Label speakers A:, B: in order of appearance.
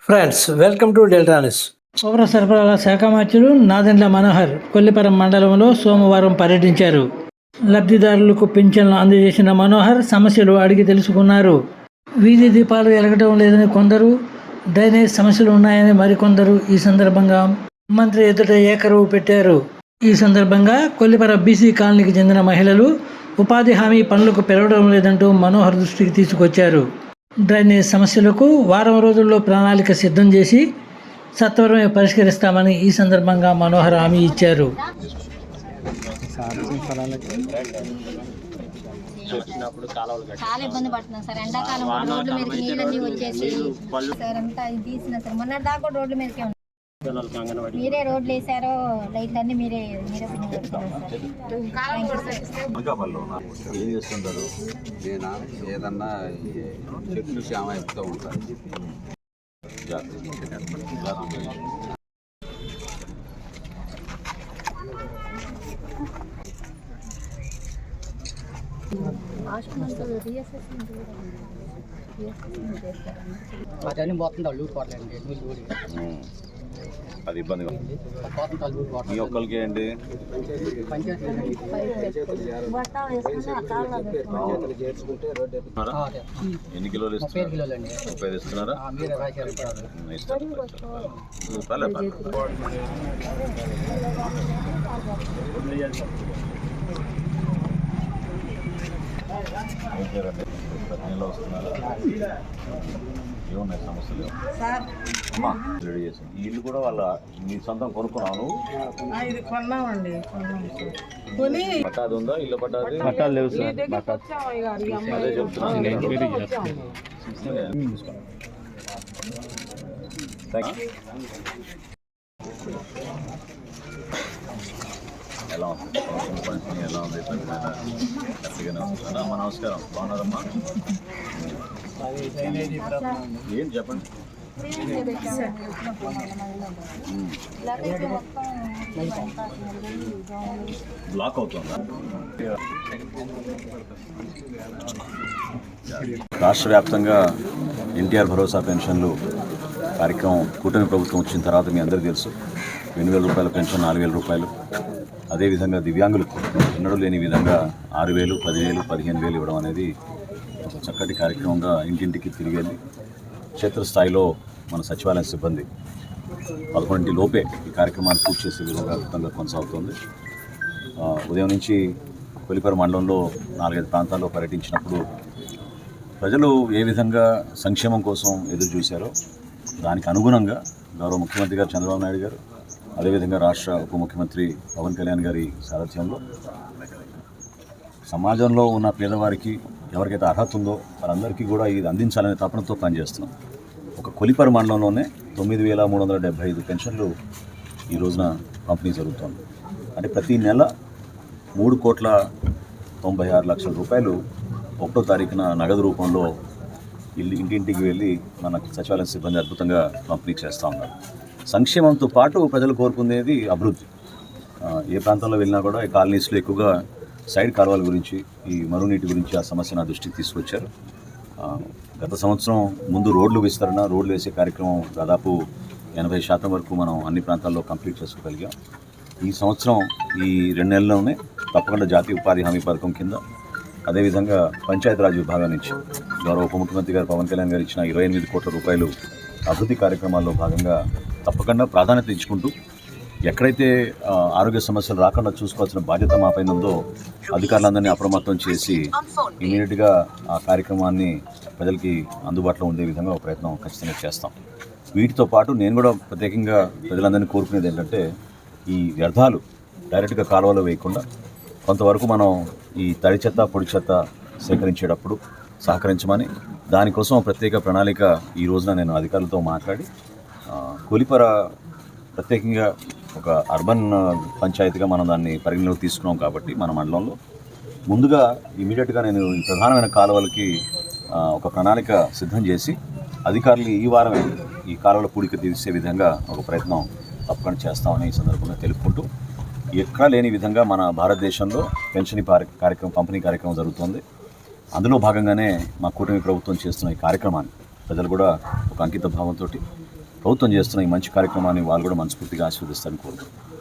A: Friends, welcome to delta news.
B: పౌర సరఫరాల శాఖ మంత్రులు నాదెండ్ల మనోహర్ కొల్లిపరం మండలంలో సోమవారం పర్యటించారు. లబ్ధిదారులకు పింఛన్లు అందజేసిన మనోహర్ సమస్యలు అడిగి తెలుసుకున్నారు. వీధి దీపాలు వెలగడం లేదని కొందరు, డ్రైనేజ్ సమస్యలు ఉన్నాయని మరికొందరు ఈ సందర్భంగా మంత్రి ఎదుట ఏకరువు పెట్టారు. ఈ సందర్భంగా కొల్లిపర బీసీ కాలనీకి చెందిన మహిళలు ఉపాధి హామీ పనులకు పెరగడం లేదంటూ మనోహర్ దృష్టికి తీసుకొచ్చారు. డ్రైనేజ్ సమస్యలకు వారం రోజుల్లో ప్రణాళిక సిద్ధం చేసి సత్వరమే పరిష్కరిస్తామని ఈ సందర్భంగా మనోహర్ హామీ ఇచ్చారు.
C: చాలా ఇబ్బంది పడుతున్నాం సార్. ఎండాకాలం రోడ్ల మీదకి నీళ్ళన్నీ వచ్చేసి సార్ అంతా ఇది తీసిన సార్. మొన్న దాకా కూడా రోడ్ల మీదకే ఉంది. మీరే రోడ్లు వేసారో లైట్లు అన్ని మీరే
D: ఏం చేస్తుంటారు? నేను ఏదన్నా చెట్లు శ్యామ చెప్తూ ఉంటాను. అది ఇబ్బందిగా మీ ఒక్కరికి ఏంటి? ఎన్ని కిలోలు ఇస్తున్నారు? 35 ఇస్తున్నారా? ఏమున్నాయి సమస్యలు? రెడీ చేసి ఈ ఇల్లు కూడా వాళ్ళ మీ సొంతం కొనుక్కున్నాను.
E: ఇది కొన్నామండి.
D: పట్టాది ఉందా? ఇల్లు పట్టాది?
F: పట్టాలు లేవు సార్.
D: అదే చెప్తున్నాను. ఎలా ఉంది? ఎలా ఉంది? హ్యాపీగానే వస్తుందా? అమ్మ నమస్కారం. బాగున్నారమ్మా? ఏం చెప్పండి. బ్లాక్ అవుతుందా? రాష్ట్ర వ్యాప్తంగా ఎన్టీఆర్ భరోసా పెన్షన్లు కార్యక్రమం కూటమి ప్రభుత్వం వచ్చిన తర్వాత మీ అందరికీ తెలుసు. 8,000 రూపాయల పెన్షన్, 4,000 రూపాయలు. అదేవిధంగా దివ్యాంగులకు ఎన్నడూ లేని విధంగా 6,000, 10,000, 15,000 ఇవ్వడం అనేది ఒక చక్కటి కార్యక్రమంగా ఇంటింటికి తిరిగి వెళ్ళి క్షేత్రస్థాయిలో మన సచివాలయ సిబ్బంది 11 లోపే ఈ కార్యక్రమాన్ని పూర్తి చేసే విధంగా అద్భుతంగా కొనసాగుతుంది. ఉదయం నుంచి కొల్లిపర మండలంలో 4-5 ప్రాంతాల్లో పర్యటించినప్పుడు ప్రజలు ఏ విధంగా సంక్షేమం కోసం ఎదురు చూశారో దానికి అనుగుణంగా గౌరవ ముఖ్యమంత్రి గారు చంద్రబాబు నాయుడు గారు, అదేవిధంగా రాష్ట్ర ఉప ముఖ్యమంత్రి పవన్ కళ్యాణ్ గారి సారథ్యంలో సమాజంలో ఉన్న పేదవారికి ఎవరికైతే అర్హత ఉందో వారందరికీ కూడా ఇది అందించాలనే తపనతో పనిచేస్తున్నాం. ఒక కొల్లిపర మండలంలోనే 9,375 పెన్షన్లు ఈ రోజున పంపిణీ జరుగుతోంది. అంటే ప్రతి నెల 3,96,00,000 రూపాయలు 1వ తారీఖున నగదు రూపంలో ఇంటింటికి వెళ్ళి మన సచివాలయ సిబ్బంది అద్భుతంగా పంపిణీ చేస్తూ ఉన్నారు. సంక్షేమంతో పాటు ప్రజలు కోరుకునేది అభివృద్ధి. ఏ ప్రాంతంలో వెళ్ళినా కూడా ఈ కాలనీస్లో ఎక్కువగా సైడ్ కాలువల గురించి, ఈ మరునీటి గురించి ఆ సమస్య నా దృష్టికి తీసుకొచ్చారు. గత సంవత్సరం ముందు రోడ్లు విస్తరణ, రోడ్లు వేసే కార్యక్రమం దాదాపు 80% వరకు మనం అన్ని ప్రాంతాల్లో కంప్లీట్ చేసుకోగలిగాం. ఈ సంవత్సరం ఈ 2 నెలల్లోనే తప్పకుండా జాతీయ ఉపాధి హామీ పథకం కింద, అదేవిధంగా పంచాయతీరాజ్ విభాగం నుంచి గౌరవ ఉప ముఖ్యమంత్రి గారు పవన్ కళ్యాణ్ గారు ఇచ్చిన 28 కోట్ల రూపాయలు అభివృద్ధి కార్యక్రమాల్లో భాగంగా తప్పకుండా ప్రాధాన్యత ఇచ్చుకుంటూ ఎక్కడైతే ఆరోగ్య సమస్యలు రాకుండా చూసుకోవాల్సిన బాధ్యత మా పైన ఉందో అధికారులందరినీ అప్రమత్తం చేసి ఇమీడియట్గా ఆ కార్యక్రమాన్ని ప్రజలకి అందుబాటులో ఉండే విధంగా ఒక ప్రయత్నం ఖచ్చితంగా చేస్తాం. వీటితో పాటు నేను కూడా ప్రత్యేకంగా ప్రజలందరినీ కోరుకునేది ఏంటంటే ఈ వ్యర్థాలు డైరెక్ట్గా కాలువలో వేయకుండా కొంతవరకు మనం ఈ తడి చెత్త, పొడి చెత్త సేకరించేటప్పుడు సహకరించమని, దానికోసం ప్రత్యేక ప్రణాళిక ఈ రోజున నేను అధికారులతో మాట్లాడి కొల్లిపర ప్రత్యేకంగా ఒక అర్బన్ పంచాయతీగా మనం దాన్ని పరిగణలోకి తీసుకున్నాం కాబట్టి మన మండలంలో ముందుగా ఇమీడియట్గా నేను ఈ ప్రధానమైన కాలువలకి ఒక ప్రణాళిక సిద్ధం చేసి అధికారులు ఈ వారమే ఈ కాలువల పూడిక తీసే విధంగా ఒక ప్రయత్నం తప్పకుండా చేస్తామని ఈ సందర్భంగా తెలుపుకుంటూ, ఎక్కడా లేని విధంగా మన భారతదేశంలో పెన్షన్ కార్యక్రమం, పంపిణీ కార్యక్రమం జరుగుతుంది. అందులో భాగంగానే మా కూటమి ప్రభుత్వం చేస్తున్న ఈ కార్యక్రమాన్ని ప్రజలు కూడా ఒక అంకిత భావంతో ప్రభుత్వం చేస్తున్న ఈ మంచి కార్యక్రమాన్ని వాళ్ళు కూడా మనస్ఫూర్తిగా ఆశీర్వదిస్తారని కోరుకుంటున్నాను.